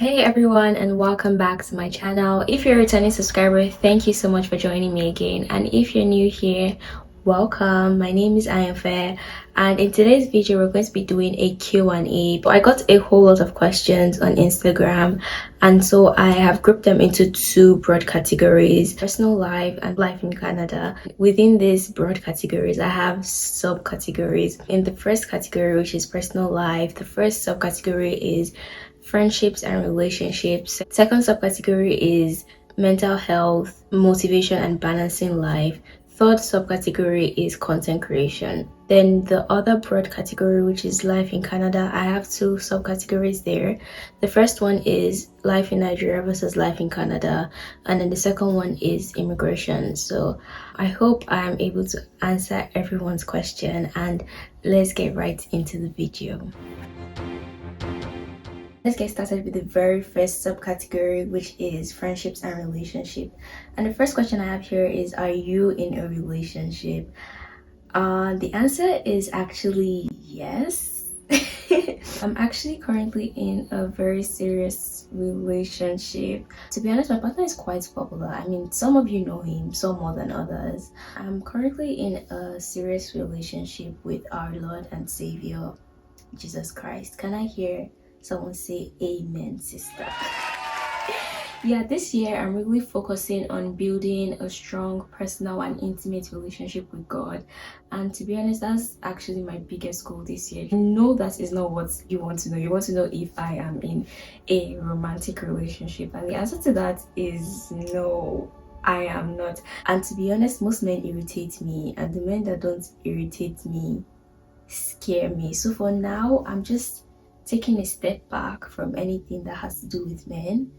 Hey everyone, and welcome back to my channel. If you're a returning subscriber, thank you so much for joining me again. And if you're new here, welcome. My name is Ayanfe, and in today's video we're going to be doing a Q&A. But I got a whole lot of questions on Instagram, and so I have grouped them into two broad categories: personal life and life in Canada. Within these broad categories, I have subcategories. In the first category, which is personal life, the first subcategory is friendships and relationships. Second subcategory is mental health, motivation, and balancing life. Third subcategory is content creation. Then the other broad category, which is life in Canada, I have two subcategories there. The first one is life in Nigeria versus life in Canada, and then the second one is immigration. So I hope I'm able to answer everyone's question, and let's get right into the video. Let's get started with the very first subcategory, which is friendships and relationship. And the first question I have here is, are you in a relationship? The answer is actually yes. I'm actually currently in a very serious relationship. To be honest, my partner is quite popular. I mean, some of you know him, some more than others. I'm currently in a serious relationship with our Lord and Savior, Jesus Christ. Can I hear someone say amen, sister? Yeah, this year I'm really focusing on building a strong personal and intimate relationship with God. And to be honest, that's actually my biggest goal this year. No, that is not what you want to know. You want to know if I am in a romantic relationship. And the answer to that is no. I am not. And to be honest, most men irritate me, and the men that don't irritate me scare me. So for now, I'm just taking a step back from anything that has to do with men,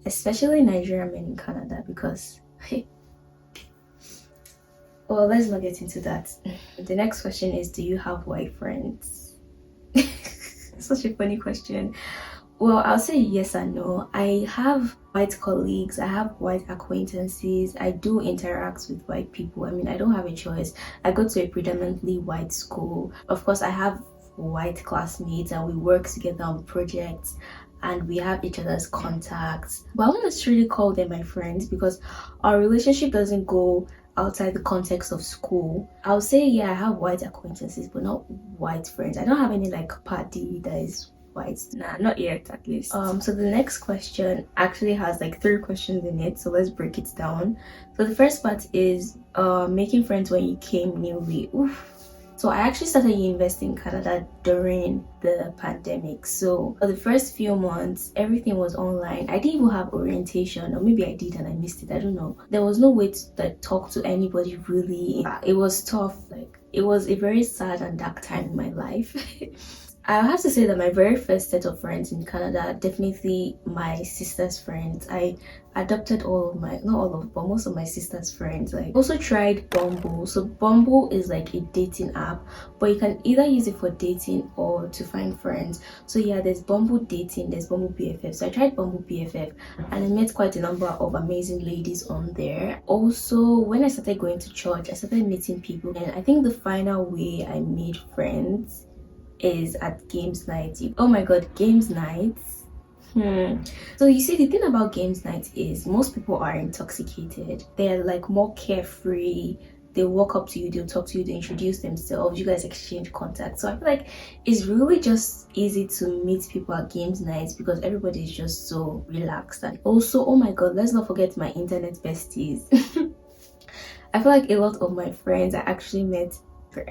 especially Nigerian men in Canada, because well, let's not get into that. The next question is, do you have white friends? Such a funny question. Well, I'll say yes and no. I have white colleagues, I have white acquaintances, I do interact with white people. I mean, I don't have a choice. I go to a predominantly white school. Of course, I have white classmates and we work together on projects and we have each other's contacts. But I won't necessarily call them my friends because our relationship doesn't go outside the context of school. I'll say, yeah, I have white acquaintances, but not white friends. I don't have any like party that is white. Nah, not yet at least. So the next question actually has like 3 questions in it, so let's break it down. So the first part is making friends when you came newly. Oof. So I actually started university in Canada during the pandemic. So for the first few months, everything was online. I didn't even have orientation, or maybe I did and I missed it. I don't know. There was no way to talk to anybody really. It was tough. Like, it was a very sad and dark time in my life. I have to say that my very first set of friends in Canada, definitely my sister's friends. I adopted all of my, not all of, but most of my sister's friends. Like, also tried Bumble. So Bumble is like a dating app, but you can either use it for dating or to find friends. So yeah, there's Bumble dating, there's Bumble BFF. So I tried Bumble BFF and I met quite a number of amazing ladies on there. Also, when I started going to church, I started meeting people, and I think the final way I made friends is at games night. Oh my god, games nights. So you see, the thing about games night is most people are intoxicated. They're like more carefree. They walk up to you, they'll talk to you, they introduce themselves, you guys exchange contacts. So I feel like it's really just easy to meet people at games nights because everybody is just so relaxed. And also, oh my god, let's not forget my internet besties. I feel like a lot of my friends I actually met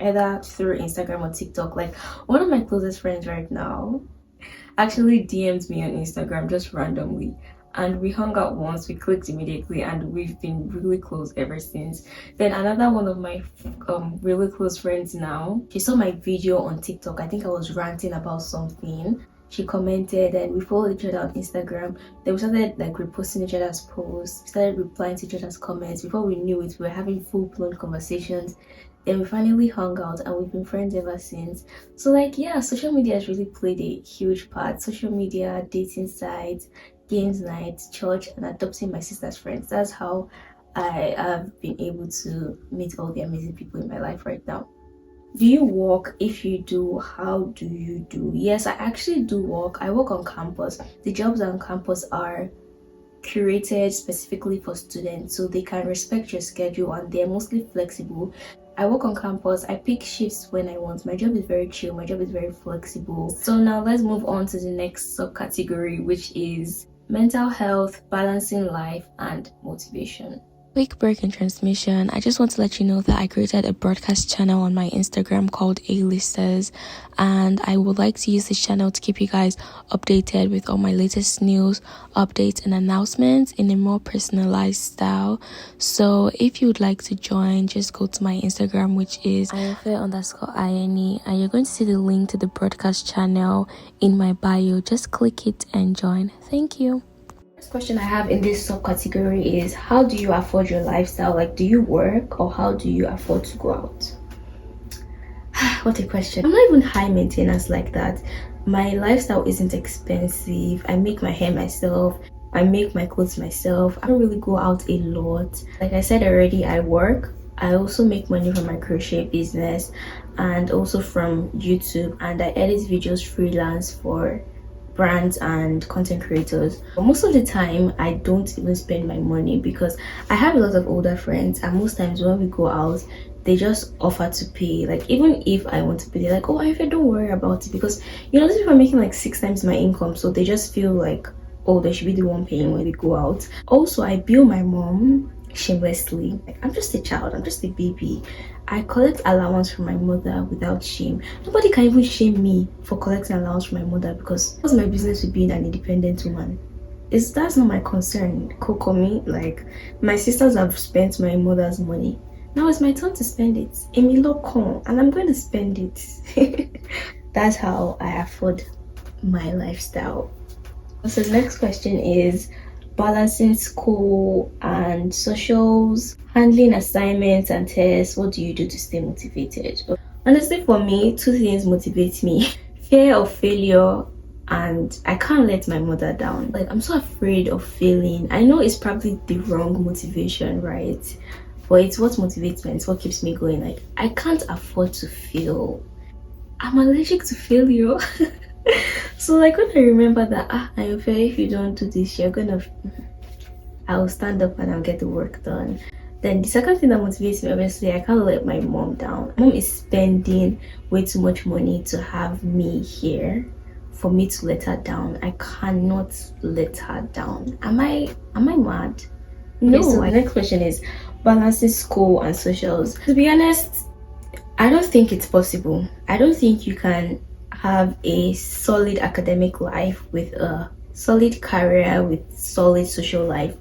either through Instagram or TikTok. Like, one of my closest friends right now actually DM'd me on Instagram just randomly, and we hung out once, we clicked immediately, and we've been really close ever since. Then another one of my really close friends now, she saw my video on TikTok. I think I was ranting about something. She commented and we followed each other on Instagram. Then we started like reposting each other's posts, we started replying to each other's comments. Before we knew it, we were having full-blown conversations. Then we finally hung out and we've been friends ever since. So like, yeah, social media has really played a huge part. Social media, dating sites, games nights, church, and adopting my sister's friends. That's how I have been able to meet all the amazing people in my life right now. Do you work? If you do, how do you do? Yes, I actually do work. I work on campus. The jobs on campus are curated specifically for students so they can respect your schedule and they're mostly flexible. I work on campus. I pick shifts when I want. My job is very chill. My job is very flexible. So now let's move on to the next subcategory, which is mental health, balancing life, and motivation. Quick break in transmission. I just want to let you know that I created a broadcast channel on my Instagram called A-Listers, and I would like to use this channel to keep you guys updated with all my latest news, updates, and announcements in a more personalized style. So if you would like to join, just go to my Instagram, which is Ayanfe_Ayeni, and you're going to see the link to the broadcast channel in my bio. Just click it and join. Thank you. First question I have in this subcategory is, how do you afford your lifestyle? Like, do you work, or how do you afford to go out? What a question. I'm not even high maintenance like that. My lifestyle isn't expensive. I make my hair myself. I make my clothes myself. I don't really go out a lot. Like I said already, I work. I also make money from my crochet business and also from YouTube, and I edit videos freelance for brands and content creators. But most of the time I don't even spend my money because I have a lot of older friends, and most times when we go out they just offer to pay. Like, even if I want to pay, they're like, oh, if I don't worry about it, because you know, these people are making like 6 times my income, so they just feel like, oh, they should be the one paying when they go out. Also, I bill my mom shamelessly. Like, I'm just a child, I'm just a baby. I collect allowance from my mother without shame. Nobody can even shame me for collecting allowance from my mother, because what's my business with being an independent woman? That's not my concern. Kokomi, like, my sisters have spent my mother's money. Now it's my turn to spend it. Emilokon, and I'm going to spend it. That's how I afford my lifestyle. So the next question is balancing school and socials, handling assignments and tests. What do you do to stay motivated? Honestly, for me, 2 things motivate me: fear of failure, and I can't let my mother down. Like, I'm so afraid of failing. I know it's probably the wrong motivation, right? But it's what motivates me, it's what keeps me going. Like, I can't afford to fail. I'm allergic to failure. So like, when I remember that, Ayanfe, if you don't do this, I'll stand up and I'll get the work done. Then the second thing that motivates me, obviously, I can't let my mom down. Mom is spending way too much money to have me here for me to let her down. I cannot let her down. Am I mad? No. Okay, so the next question is balancing school and socials. To be honest, I don't think it's possible. I don't think you can have a solid academic life with a solid career with solid social life.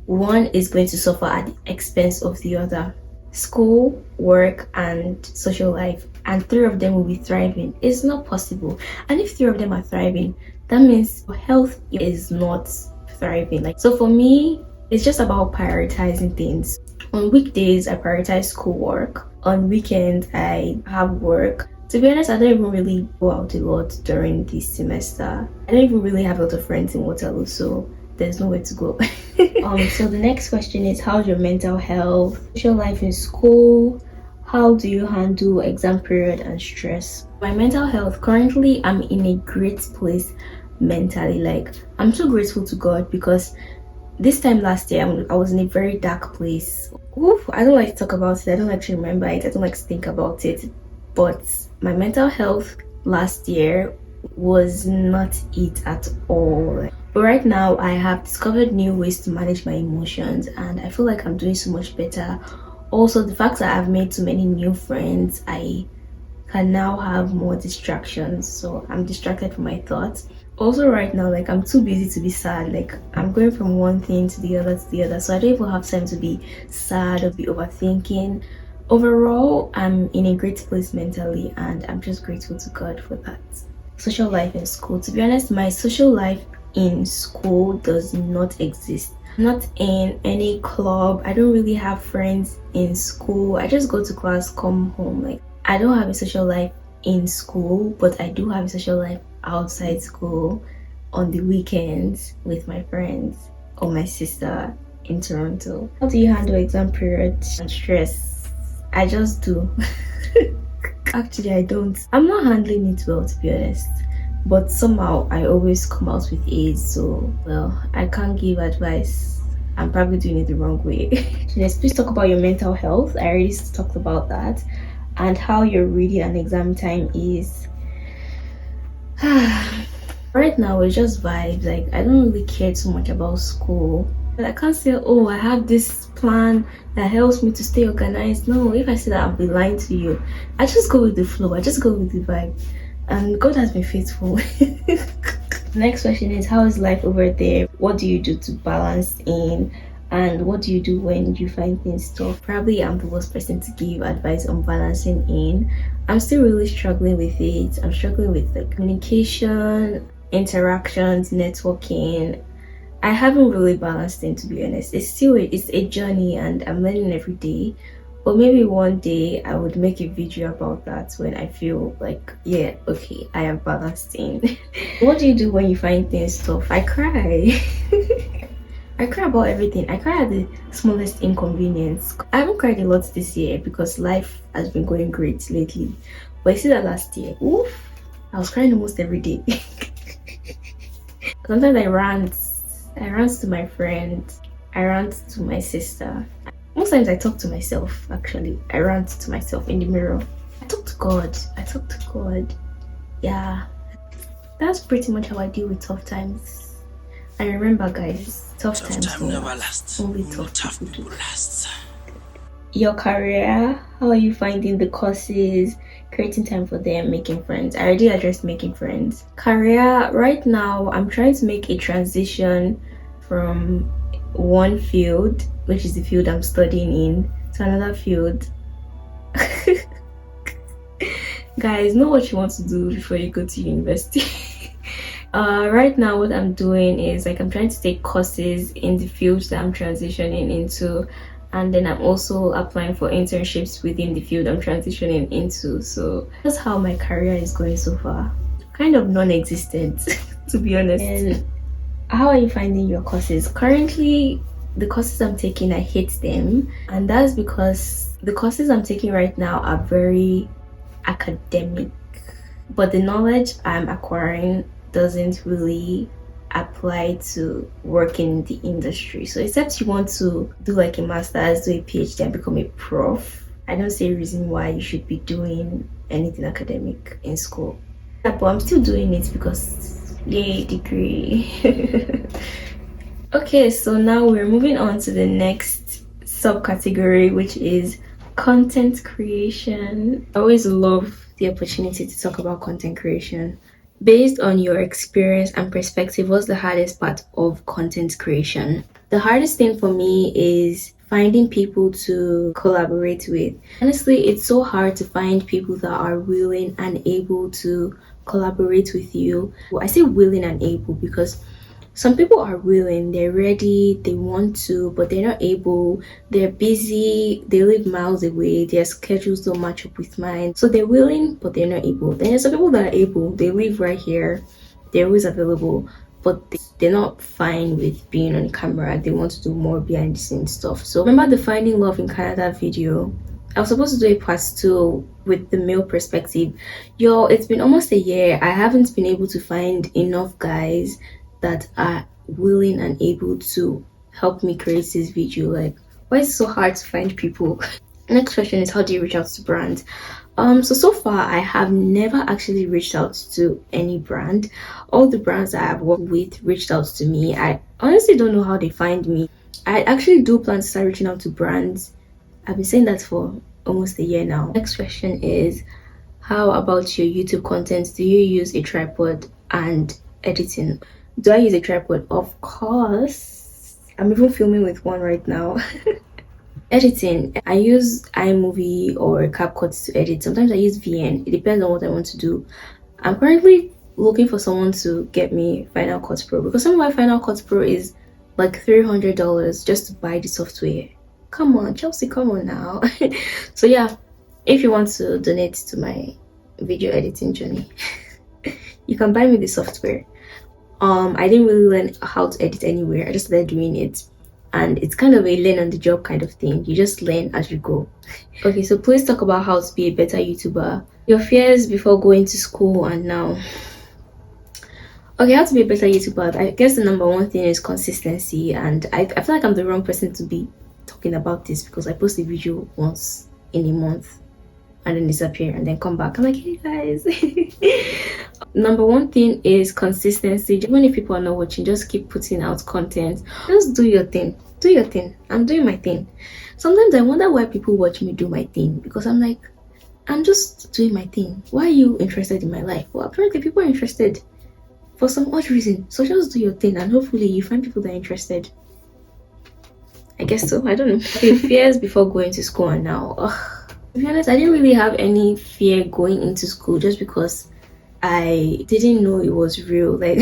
One is going to suffer at the expense of the other. School, work, and social life, and 3 of them will be thriving. It's not possible. And if 3 of them are thriving, that means your health is not thriving. Like, so for me, it's just about prioritizing things. On weekdays, I prioritize schoolwork. On weekends, I have work. To be honest, I don't even really go out a lot during this semester. I don't even really have a lot of friends in Waterloo, so there's nowhere to go. So the next question is, how's your mental health, social life in school? How do you handle exam period and stress? My mental health, currently I'm in a great place mentally. Like, I'm so grateful to God, because this time last year I was in a very dark place. Oof, I don't like to talk about it. I don't like to remember it. I don't like to think about it. But my mental health last year was not it at all. But right now I have discovered new ways to manage my emotions, and I feel like I'm doing so much better. Also, the fact that I've made so many new friends, I can now have more distractions, so I'm distracted from my thoughts. Also, right now, like, I'm too busy to be sad. Like, I'm going from one thing to the other, so I don't even have time to be sad or be overthinking. Overall, I'm in a great place mentally, and I'm just grateful to God for that. Social life in school. To be honest, my social life in school does not exist. I'm not in any club. I don't really have friends in school. I just go to class, come home. Like, I don't have a social life in school, but I do have a social life outside school, on the weekends with my friends or my sister in Toronto. How do you handle exam period and stress? I just do. Actually, I don't. I'm not handling it well, to be honest. But somehow I always come out with A's, so well, I can't give advice. I'm probably doing it the wrong way. Let's please talk about your mental health. I already talked about that, and how your reading and exam time is. Right now it's just vibes. Like, I don't really care too much about school. I can't say, oh, I have this plan that helps me to stay organized. No, if I say that, I'll be lying to you. I just go with the flow. I just go with the vibe, and God has been faithful. Next question is, how is life over there? What do you do to balance in? And what do you do when you find things tough? Probably I'm the worst person to give advice on balancing in. I'm still really struggling with it. I'm struggling with like communication, interactions, networking. I haven't really balanced in, to be honest. It's a journey, and I'm learning every day. But maybe one day I would make a video about that when I feel like, yeah, okay, I have balanced in. What do you do when you find things tough? I cry. I cry about everything. I cry at the smallest inconvenience. I haven't cried a lot this year because life has been going great lately. But I see that last year, oof, I was crying almost every day. Sometimes I rant to my friend, I rant to my sister. Most times I talk to myself, actually. I rant to myself in the mirror. I talk to God. Yeah, that's pretty much how I deal with tough times. And remember, guys, tough times never last. Only tough people last. Your career, how are you finding the courses, creating time for them, making friends? I already addressed making friends. Career, right now, I'm trying to make a transition from one field, which is the field I'm studying in, to another field. Guys, know what you want to do before you go to university. Right now what I'm doing is like I'm trying to take courses in the field that I'm transitioning into, and then I'm also applying for internships within the field I'm transitioning into. So that's how my career is going so far. Kind of non-existent, to be honest. And how are you finding your courses? Currently, the courses I'm taking, I hate them, and that's because the courses I'm taking right now are very academic, but the knowledge I'm acquiring doesn't really apply to work in the industry. So except you want to do like a master's, do a PhD and become a prof, I don't see a reason why you should be doing anything academic in school. Yeah, but I'm still doing it because yay, degree. Okay, so now we're moving on to the next subcategory, which is content creation. I always love the opportunity to talk about content creation. Based on your experience and perspective, what's the hardest part of content creation? The hardest thing for me is finding people to collaborate with. Honestly, it's so hard to find people that are willing and able to collaborate with you. Well, I say willing and able because some people are willing, they're ready, they want to, but they're not able. They're busy, they live miles away, their schedules don't match up with mine. So they're willing, but they're not able. Then there's some people that are able, they live right here, they're always available, but they're not fine with being on camera. They want to do more behind the scenes stuff. So remember the Finding Love in Canada video? I was supposed to do a part 2 with the male perspective. Yo, it's been almost a year. I haven't been able to find enough guys that are willing and able to help me create this video. Like, why is it so hard to find people? Next question is, how do you reach out to brands? So far I have never actually reached out to any brand. All the brands that I've worked with reached out to me. I honestly don't know how they find me. I actually do plan to start reaching out to brands. I've been saying that for almost a year now. Next question is, how about your YouTube content? Do you use a tripod and editing? Do I use a tripod? Of course. I'm even filming with one right now. Editing, I use iMovie or CapCut to edit. Sometimes I use VN. It depends on what I want to do. I'm currently looking for someone to get me Final Cut Pro, because some of my Final Cut Pro is like $300 just to buy the software. Come on, Chelsea, come on now. So yeah, if you want to donate to my video editing journey, you can buy me the software. I didn't really learn how to edit anywhere. I just started doing it, and it's kind of a learn on the job kind of thing. You just learn as you go. Okay, so please talk about how to be a better YouTuber Your fears before going to school and now. Okay, how to be a better YouTuber. I guess the number one thing is consistency, and I feel like I'm the wrong person to be talking about this because I post a video once in a month and then disappear and then come back. I'm like, hey guys. Number one thing is consistency. Even if people are not watching, just keep putting out content. Just do your thing. Do your thing. I'm doing my thing. Sometimes I wonder why people watch me do my thing because I'm like, I'm just doing my thing. Why are you interested in my life? Well, apparently people are interested for some odd reason. So just do your thing and hopefully you find people that are interested. I guess so. I don't know. Okay, fears before going to school and now. Ugh. To be honest, I didn't really have any fear going into school just because I didn't know it was real. Like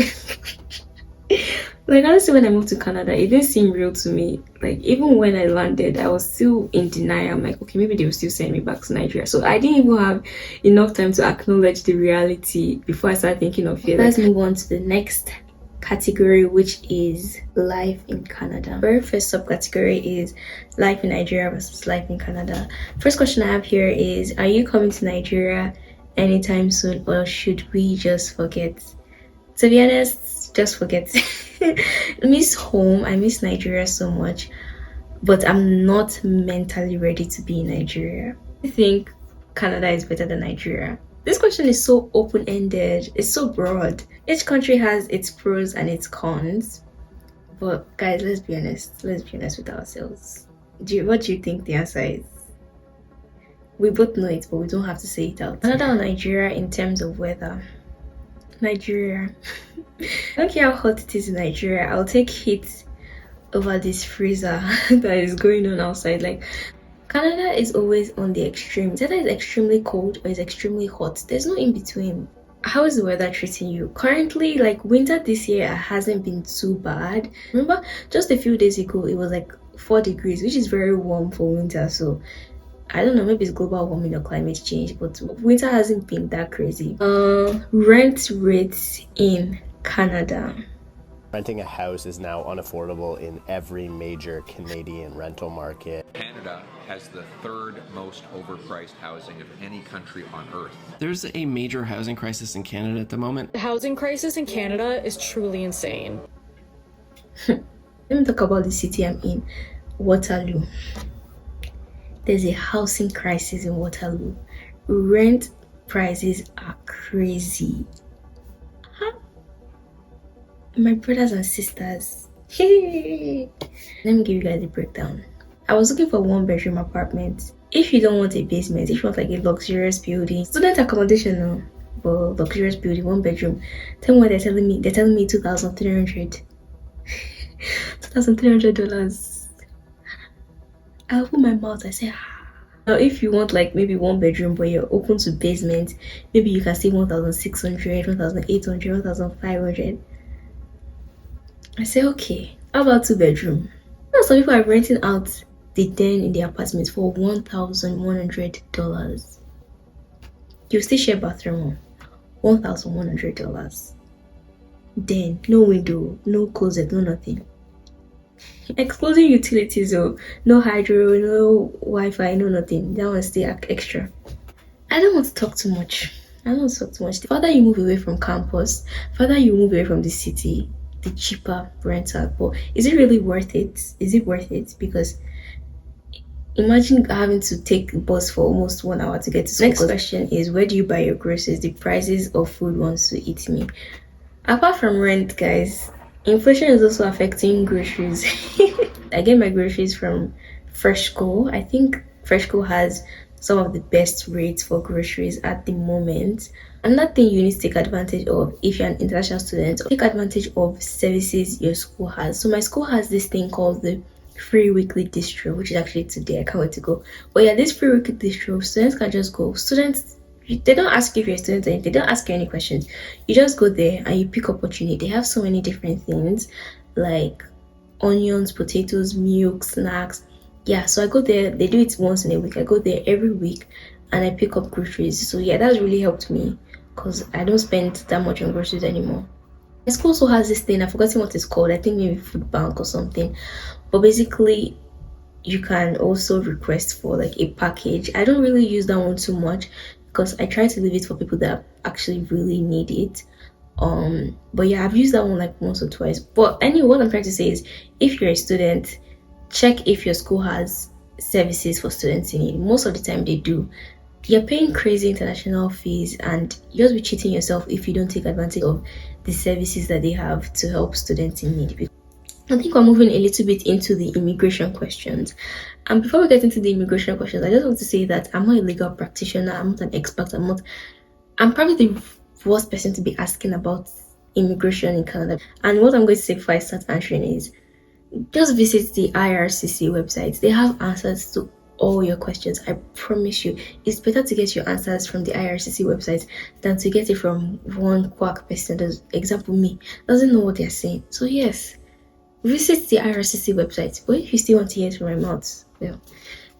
honestly, when I moved to Canada, it didn't seem real to me. Like even when I landed, I was still in denial. I'm like, okay, maybe they will still send me back to Nigeria. So I didn't even have enough time to acknowledge the reality before I started thinking of fear. Let's move on to the next category, which is life in Canada. Very first subcategory is life in Nigeria versus life in Canada. First question I have here is, are you coming to Nigeria anytime soon, or should we just forget? To be honest, just forget. I miss home. I miss Nigeria so much, but I'm not mentally ready to be in Nigeria. I think Canada is better than Nigeria. This question is so open-ended. It's so broad. Each country has its pros and its cons. But guys, let's be honest. Let's be honest with ourselves. What do you think the answer is? We both know it, but we don't have to say it out. Canada or Nigeria in terms of weather? Nigeria. I don't care how hot it is in Nigeria. I'll take heat over this freezer that is going on outside. Like, Canada is always on the extreme. It's either it's extremely cold or it's extremely hot. There's no in between. How is the weather treating you? Currently, like winter this year hasn't been too bad. Remember, just a few days ago, it was like 4 degrees, which is very warm for winter. So I don't know, maybe it's global warming or climate change, but winter hasn't been that crazy. Rent rates in Canada. Renting a house is now unaffordable in every major Canadian rental market. Canada has the third most overpriced housing of any country on earth. There's a major housing crisis in Canada at the moment. The housing crisis in Canada is truly insane. Let me talk about the city I'm in, Waterloo. There's a housing crisis in Waterloo. Rent prices are crazy. My brothers and sisters. Hey, let me give you guys a breakdown. I was looking for 1-bedroom apartment. If you don't want a basement, if you want like a luxurious building, student accommodation, no, but luxurious building, 1-bedroom. Tell me what they're telling me. They're telling me $2,300. $2,300. I open my mouth. I say, Now, if you want like maybe 1-bedroom, but you're open to basement, maybe you can say 1,600, 1,800, 1,500. I say, okay, how about 2-bedroom? Some people are renting out the den in the apartment for $1,100. You still share bathroom, $1,100. Then no window, no closet, no nothing. Excluding utilities, though, no hydro, no Wi-Fi, no nothing. That one's still extra. I don't want to talk too much. The further you move away from campus, further you move away from the city, the cheaper rental. But is it really worth it? Is it worth it? Because imagine having to take the bus for almost 1 hour to get to school. Next question is, where do you buy your groceries? The prices of food wants to eat me. Apart from rent, guys, inflation is also affecting groceries. I get my groceries from Freshco. I think Freshco has some of the best rates for groceries at the moment. Another thing you need to take advantage of if you're an international student, take advantage of services your school has. So my school has this thing called the free weekly distro, which is actually today. I can't wait to go. But yeah, this free weekly distro, students can just go. Students, they don't ask you if you're a student, they don't ask you any questions. You just go there and you pick up what you need. They have so many different things like onions, potatoes, milk, snacks. Yeah, so I go there. They do it once in a week. I go there every week and I pick up groceries. So yeah, that's really helped me because I don't spend that much on groceries anymore. My school also has this thing, I've forgotten what it's called. I think maybe food bank or something. But basically, you can also request for like a package. I don't really use that one too much because I try to leave it for people that actually really need it. But yeah, I've used that one like once or twice. But anyway, what I'm trying to say is, if you're a student, check if your school has services for students in need. Most of the time they do. You're paying crazy international fees, and you'll just be cheating yourself if you don't take advantage of the services that they have to help students in need. I think we're moving a little bit into the immigration questions. And before we get into the immigration questions, I just want to say that I'm not a legal practitioner, I'm not an expert, I'm probably the worst person to be asking about immigration in Canada. And what I'm going to say before I start answering is, just visit the IRCC website. They have answers to all your questions. I promise you, it's better to get your answers from the IRCC website than to get it from one quack person. Example, me, doesn't know what they're saying. So yes, visit the IRCC website. But if you still want to hear it from my mouth, well,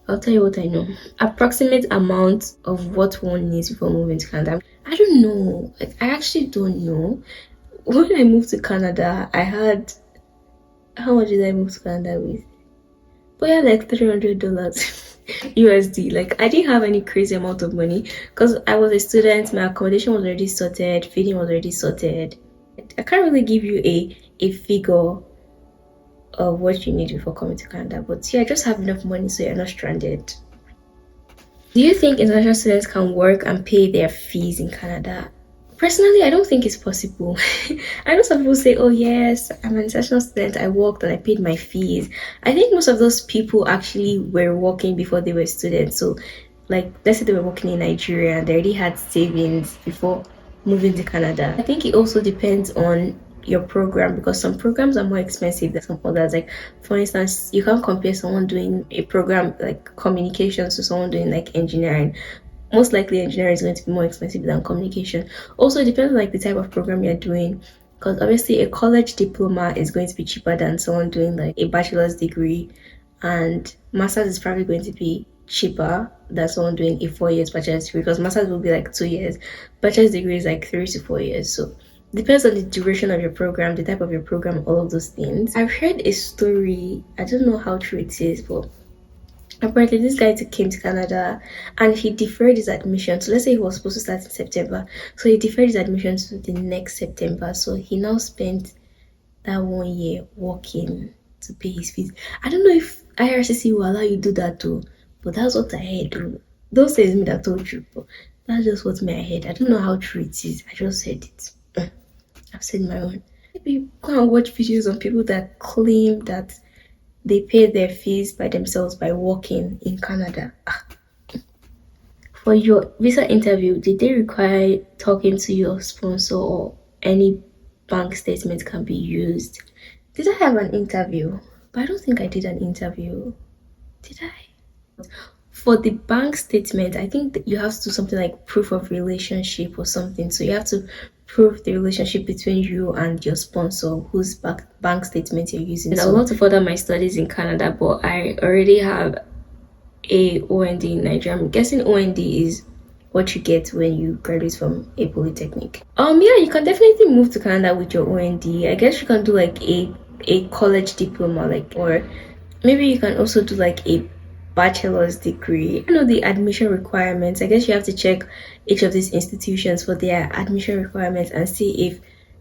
I'll tell you what I know. Approximate amount of what one needs before moving to Canada. I don't know. Like, I actually don't know. When I moved to Canada, I had, how much did I move to Canada with? But yeah, like $300 USD. Like, I didn't have any crazy amount of money because I was a student. My accommodation was already sorted, feeding was already sorted. I can't really give you a figure of what you need before coming to Canada, but yeah, just have enough money so you're not stranded. Do you think international students can work and pay their fees in Canada? Personally, I don't think it's possible. I know some people say, oh yes, I'm an international student, I worked and I paid my fees. I think most of those people actually were working before they were students. So like, let's say they were working in Nigeria and they already had savings before moving to Canada. I think it also depends on your program, because some programs are more expensive than some others. Like, for instance, you can't compare someone doing a program like communications to someone doing like engineering. Most likely engineering is going to be more expensive than communication. Also, it depends on like the type of program you're doing, because obviously a college diploma is going to be cheaper than someone doing like a bachelor's degree, and master's is probably going to be cheaper than someone doing a 4 years bachelor's degree, because master's will be like 2 years, bachelor's degree is like 3 to 4 years. So depends on the duration of your program, the type of your program, all of those things. I've heard a story, I don't know how true it is, but apparently this guy came to Canada and he deferred his admission. So let's say he was supposed to start in September, so he deferred his admission to the next September. So he now spent that 1 year working to pay his fees. I don't know if IRCC will allow you to do that too, but that's what I heard. Don't say it's me that told you, but that's just what I heard. I don't know how true it is, I just heard it. I've said my own. Maybe go and watch videos on people that claim that they pay their fees by themselves by working in Canada. For your visa interview, did they require talking to your sponsor, or any bank statement can be used? Did I have an interview? But I don't think I did an interview. Did I? For the bank statement, I think that you have to do something like proof of relationship or something. So you have to prove the relationship between you and your sponsor, whose bank statement you're using. I want to further my studies in Canada, but I already have a OND in Nigeria. I'm guessing OND is what you get when you graduate from a polytechnic. Yeah, you can definitely move to Canada with your OND. I guess you can do like a college diploma, like, or maybe you can also do like a bachelor's degree. I know the admission requirements. I guess you have to check each of these institutions for their admission requirements and see if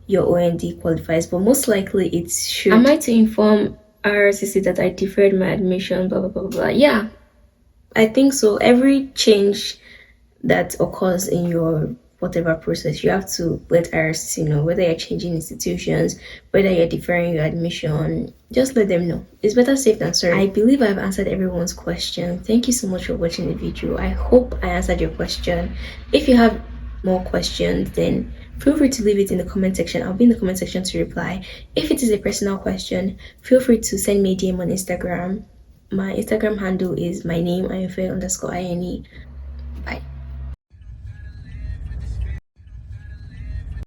your OND qualifies, but most likely it should. Am I to inform IRCC that I deferred my admission, blah blah blah blah? Yeah, I think so. Every change that occurs in your whatever process, you have to let IRCC know, whether you're changing institutions, whether you're deferring your admission. Just let them know. It's better safe than sorry. I believe I've answered everyone's question. Thank you so much for watching the video. I hope I answered your question. If you have more questions, then feel free to leave it in the comment section. I'll be in the comment section to reply. If it is a personal question, feel free to send me a DM on Instagram. My Instagram handle is my name, Ayanfe _Ayeni.